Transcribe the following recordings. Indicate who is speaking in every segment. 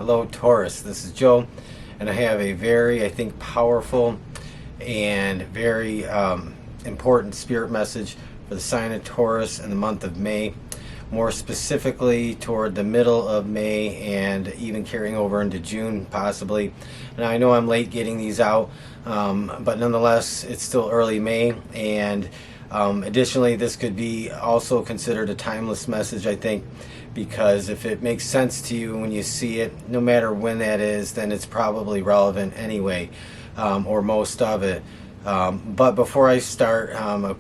Speaker 1: Hello Taurus, this is Joe, and I have a very, I think, powerful and very important spirit message for the sign of Taurus in the month of May, more specifically toward the middle of May and even carrying over into June possibly. And I know I'm late getting these out, but nonetheless it's still early May, and additionally this could be also considered a timeless message, I think, because if it makes sense to you when you see it, no matter when that is, then it's probably relevant anyway, or most of it. But before I start, a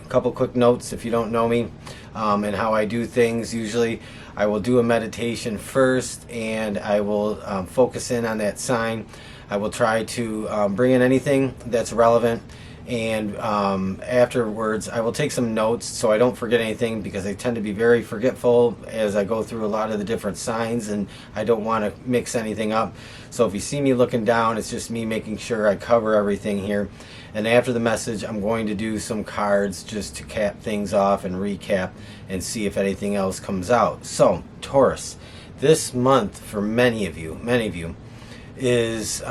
Speaker 1: couple quick notes. If you don't know me and how I do things, usually I will do a meditation first, and I will focus in on that sign. I will try to bring in anything that's relevant, and afterwards I will take some notes so I don't forget anything, because I tend to be very forgetful as I go through a lot of the different signs, and I don't want to mix anything up. So if you see me looking down, it's just me making sure I cover everything here. And after the message, I'm going to do some cards just to cap things off and recap and see if anything else comes out. So Taurus, this month for many of you is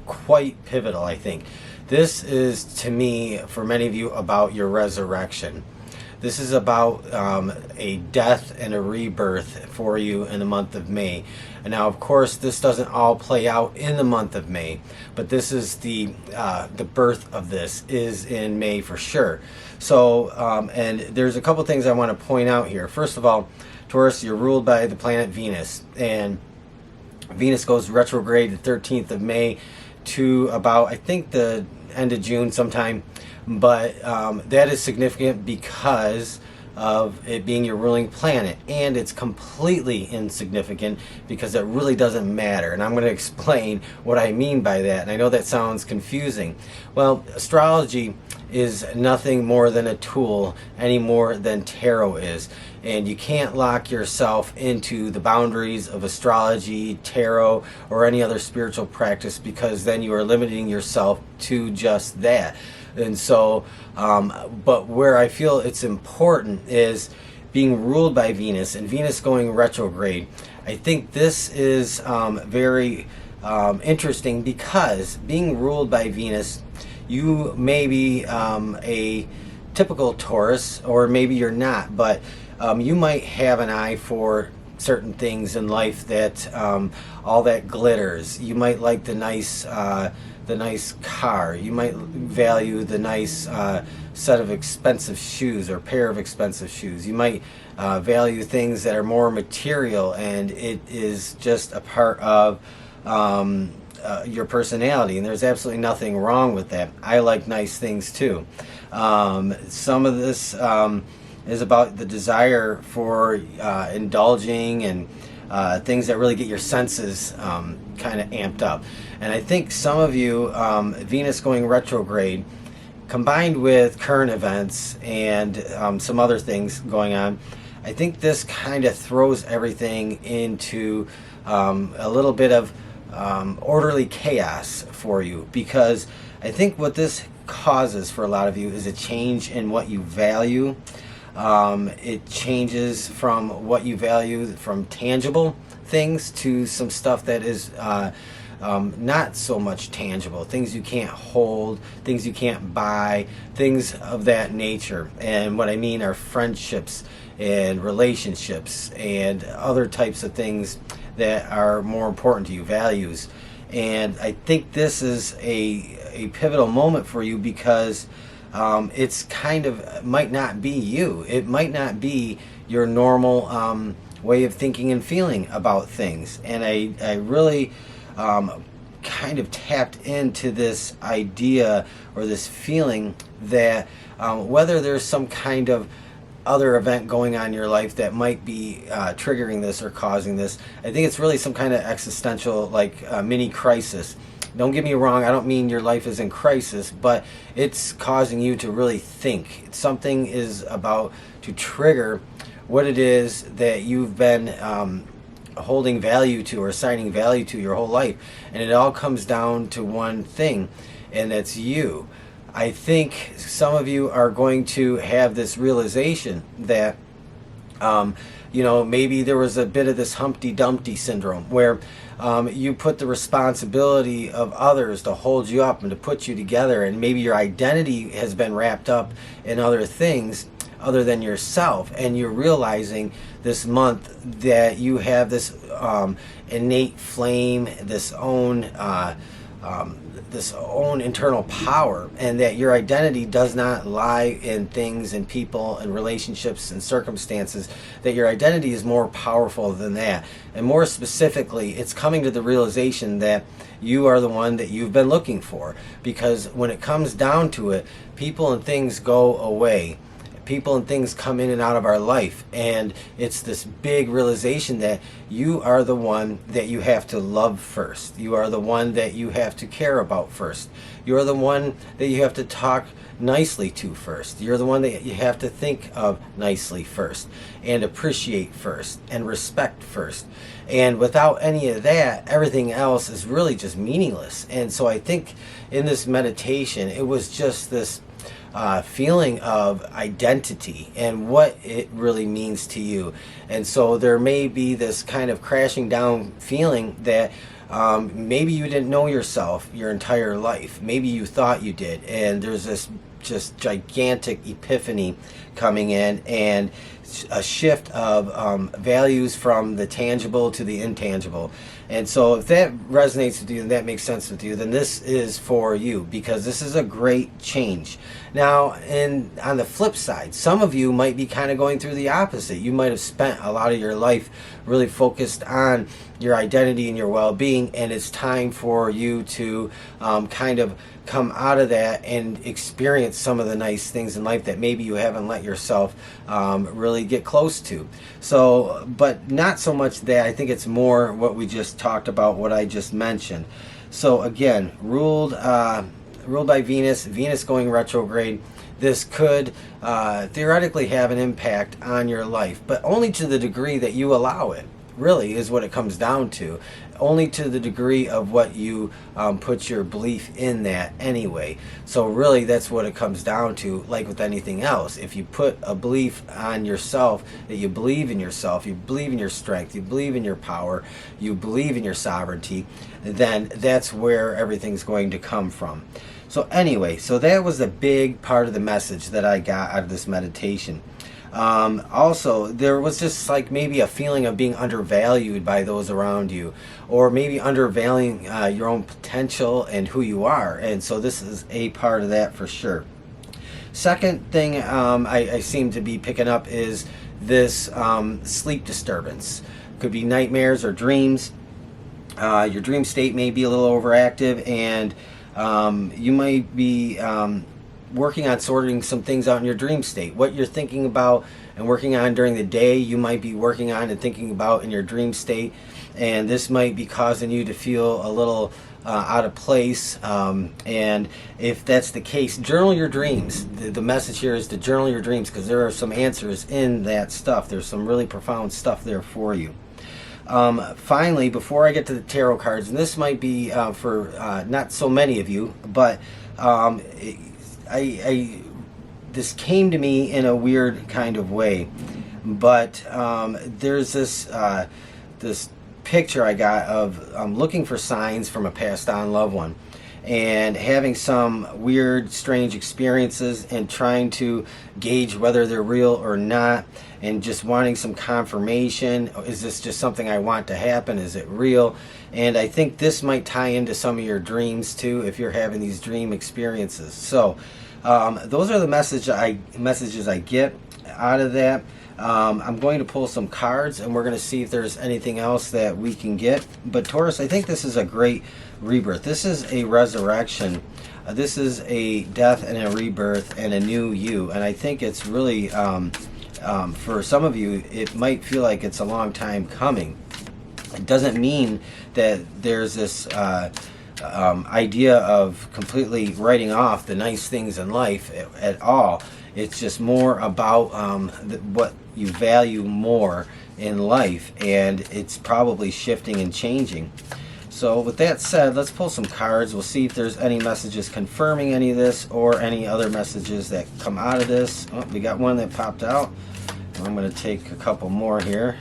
Speaker 1: quite pivotal, I think. This is, to me, for many of you, about your resurrection. This is about a death and a rebirth for you in the month of May. And now, of course, this doesn't all play out in the month of May, but this is the birth of this is in May for sure. So, and there's a couple things I want to point out here. First of all, Taurus, you're ruled by the planet Venus, and Venus goes retrograde the 13th of May to about, I think, the end of June sometime. But that is significant because of it being your ruling planet, and it's completely insignificant because it really doesn't matter. And I'm going to explain what I mean by that, and I know that sounds confusing. Well, astrology is nothing more than a tool, any more than tarot is, and you can't lock yourself into the boundaries of astrology, tarot, or any other spiritual practice, because then you are limiting yourself to just that. And so, but where I feel it's important is being ruled by Venus, and Venus going retrograde. I think this is very interesting, because being ruled by Venus, you may be a typical Taurus, or maybe you're not, but you might have an eye for certain things in life that all that glitters. You might like the nice car. You might value the nice set of expensive shoes or pair of expensive shoes. You might value things that are more material, and it is just a part of your personality, and there's absolutely nothing wrong with that. I like nice things too. Some of this is about the desire for indulging and things that really get your senses kind of amped up. And I think some of you, Venus going retrograde, combined with current events and some other things going on, I think this kind of throws everything into a little bit of orderly chaos for you, because I think what this causes for a lot of you is a change in what you value. It changes from what you value from tangible things to some stuff that is not so much tangible, things you can't hold, things you can't buy, things of that nature. And what I mean are friendships and relationships and other types of things that are more important to you, values. And I think this is a pivotal moment for you, because it's kind of might not be you. It might not be your normal way of thinking and feeling about things. And I really kind of tapped into this idea or this feeling that whether there's some kind of other event going on in your life that might be triggering this or causing this, I think it's really some kind of existential, like mini crisis. Don't get me wrong, I don't mean your life is in crisis, but it's causing you to really think. Something is about to trigger what it is that you've been holding value to or assigning value to your whole life. And it all comes down to one thing, and that's you. I think some of you are going to have this realization that You know, maybe there was a bit of this Humpty Dumpty syndrome where you put the responsibility of others to hold you up and to put you together, and maybe your identity has been wrapped up in other things other than yourself, and you're realizing this month that you have this innate flame, this own internal power, and that your identity does not lie in things and people and relationships and circumstances, that your identity is more powerful than that. And more specifically, it's coming to the realization that you are the one that you've been looking for, because when it comes down to it, people and things go away. People and things come in and out of our life, and it's this big realization that you are the one that you have to love first. You are the one that you have to care about first. You are the one that you have to talk nicely to first. You're the one that you have to think of nicely first, and appreciate first, and respect first. And without any of that, everything else is really just meaningless. And so I think in this meditation, it was just this feeling of identity and what it really means to you. And so there may be this kind of crashing down feeling that maybe you didn't know yourself your entire life. Maybe you thought you did, and there's this just gigantic epiphany coming in, and a shift of values from the tangible to the intangible. And so if that resonates with you and that makes sense with you, then this is for you, because this is a great change. Now, on the flip side, some of you might be kind of going through the opposite. You might have spent a lot of your life really focused on your identity and your well-being, and it's time for you to kind of come out of that and experience some of the nice things in life that maybe you haven't let yourself really get close to. So, but not so much that. I think it's more what we just talked about, what I just mentioned. So again, ruled by Venus going retrograde. This could theoretically have an impact on your life, but only to the degree that you allow it, really, is what it comes down to. Only to the degree of what you put your belief in that anyway. So really, that's what it comes down to, like with anything else. If you put a belief on yourself, that you believe in yourself, you believe in your strength, you believe in your power, you believe in your sovereignty, then that's where everything's going to come from. So anyway, so that was a big part of the message that I got out of this meditation. Also, there was just like maybe a feeling of being undervalued by those around you, or maybe undervaluing your own potential and who you are. And so this is a part of that for sure. Second thing I seem to be picking up is this sleep disturbance. Could be nightmares or dreams. Your dream state may be a little overactive, and you might be working on sorting some things out in your dream state. What you're thinking about and working on during the day, you might be working on and thinking about in your dream state, and this might be causing you to feel a little out of place. And if that's the case, journal your dreams. The message here is to journal your dreams, because there are some answers in that stuff. There's some really profound stuff there for you. Finally, before I get to the tarot cards, and this might be for not so many of you, but this came to me in a weird kind of way, but there's this picture I got of looking for signs from a passed on loved one, and having some weird, strange experiences and trying to gauge whether they're real or not, and just wanting some confirmation. Is this just something I want to happen? Is it real? And I think this might tie into some of your dreams too, if you're having these dream experiences. So those are the messages I get out of that. I'm going to pull some cards, and we're going to see if there's anything else that we can get. But Taurus, I think this is a great rebirth. This is a resurrection. This is a death and a rebirth and a new you. And I think it's really, for some of you, it might feel like it's a long time coming. It doesn't mean that there's this idea of completely writing off the nice things in life at all. It's just more about what you value more in life, and it's probably shifting and changing. So with that said, let's pull some cards. We'll see if there's any messages confirming any of this, or any other messages that come out of this. Oh, we got one that popped out. I'm going to take a couple more here.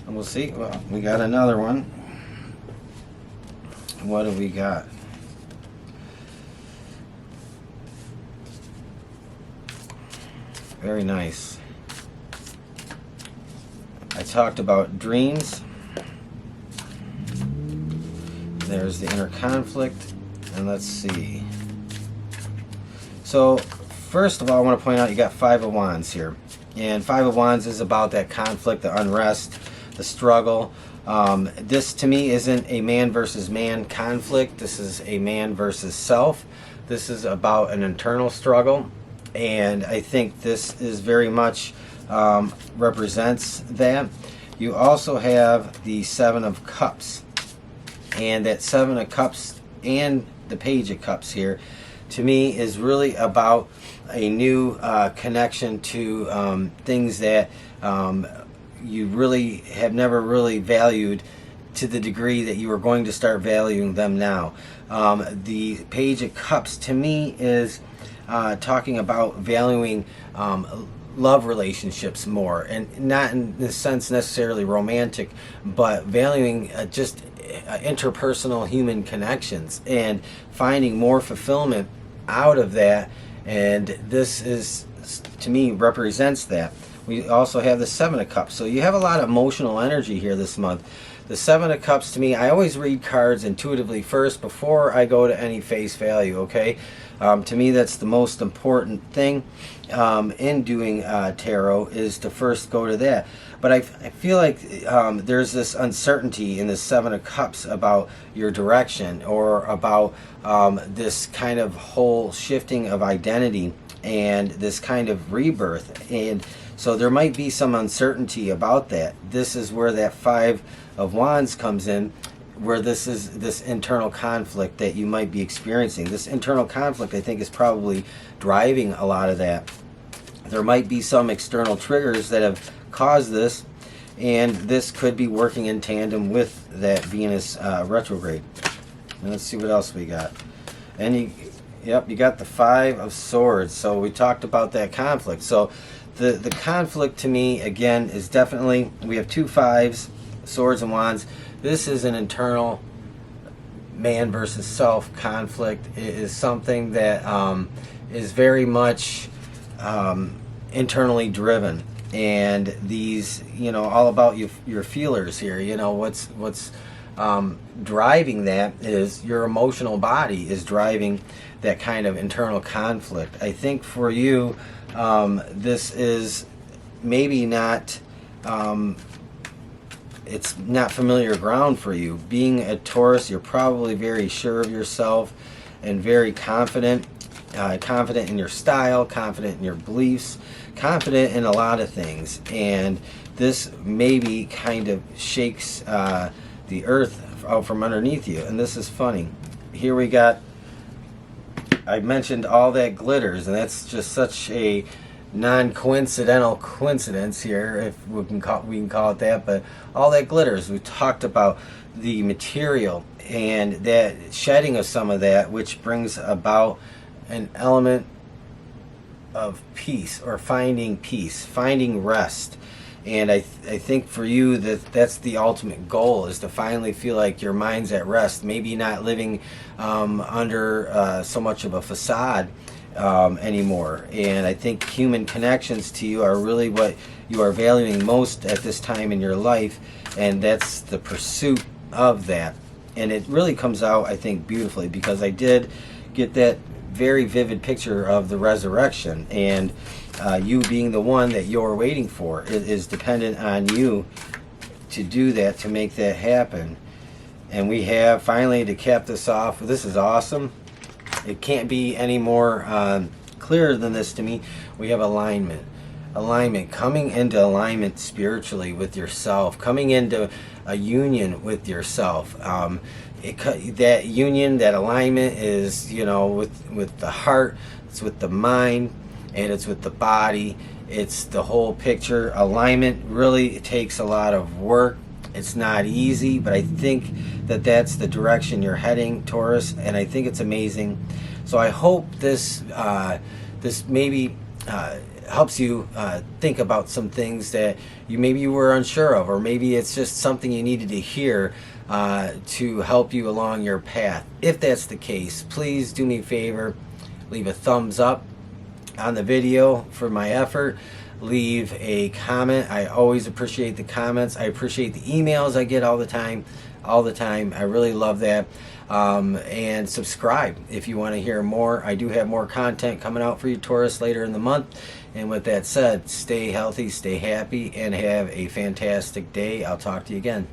Speaker 1: And we'll see. Well, we got another one. What do we got? Very nice. I talked about dreams. There's the inner conflict. And let's see. So, first of all, I want to point out you got Five of Wands here. And Five of Wands is about that conflict, the unrest, the struggle. This, to me, isn't a man versus man conflict. This is a man versus self. This is about an internal struggle. And I think this is very much represents that. You also have the Seven of Cups. And that Seven of Cups and the Page of Cups here, to me, is really about a new connection to things that you really have never really valued to the degree that you are going to start valuing them now. The Page of Cups, to me, is talking about valuing love relationships more, and not in the sense necessarily romantic, but valuing just interpersonal human connections and finding more fulfillment out of that. And this is, to me, represents that. We also have the Seven of Cups, so you have a lot of emotional energy here this month. The Seven of Cups, to me, I always read cards intuitively first before I go to any face value, okay? To me, that's the most important thing in doing tarot, is to first go to that. But I feel like there's this uncertainty in the Seven of Cups about your direction, or about this kind of whole shifting of identity and this kind of rebirth. And so there might be some uncertainty about that. This is where that Five of Wands comes in, where this is this internal conflict that you might be experiencing. This internal conflict, I think, is probably driving a lot of that. There might be some external triggers that have caused this, and this could be working in tandem with that Venus retrograde. And let's see what else we got. And you got the Five of Swords. So we talked about that conflict. So the conflict, to me, again, is definitely, we have two fives, Swords and Wands. This is an internal man versus self conflict. It is something that is very much internally driven. And these, all about your feelers here. What's driving that is your emotional body is driving that kind of internal conflict. I think for you, this is maybe not, it's not familiar ground for you. Being a Taurus, you're probably very sure of yourself and very confident. Confident in your style, confident in your beliefs, confident in a lot of things. And this maybe kind of shakes the earth out from underneath you. And this is funny. Here we got, I mentioned all that glitters, and that's just such a non-coincidental coincidence here, if we can call it that. But all that glitters, we talked about the material and that shedding of some of that, which brings about an element of peace, or finding peace, finding rest. And I think for you that's the ultimate goal, is to finally feel like your mind's at rest, maybe not living under so much of a facade anymore. And I think human connections to you are really what you are valuing most at this time in your life, and that's the pursuit of that. And it really comes out, I think, beautifully, because I did get that very vivid picture of the resurrection, and you being the one that you're waiting for. It is dependent on you to do that, to make that happen. And we have, finally, to cap this off, this is awesome. It can't be any more clearer than this to me. We have alignment. Alignment, coming into alignment spiritually with yourself, coming into a union with yourself. That union, that alignment is, with the heart, it's with the mind, and it's with the body. It's the whole picture. Alignment really takes a lot of work. It's not easy, but I think that that's the direction you're heading, Taurus, and I think it's amazing. So I hope this maybe helps you think about some things that maybe you were unsure of, or maybe it's just something you needed to hear to help you along your path. If that's the case, please do me a favor, leave a thumbs up on the video for my effort. Leave a comment. I always appreciate the comments. I appreciate the emails I get all the time. I really love that. And subscribe if you want to hear more. I do have more content coming out for you, Taurus, later in the month. And with that said, stay healthy, stay happy, and have a fantastic day. I'll talk to you again.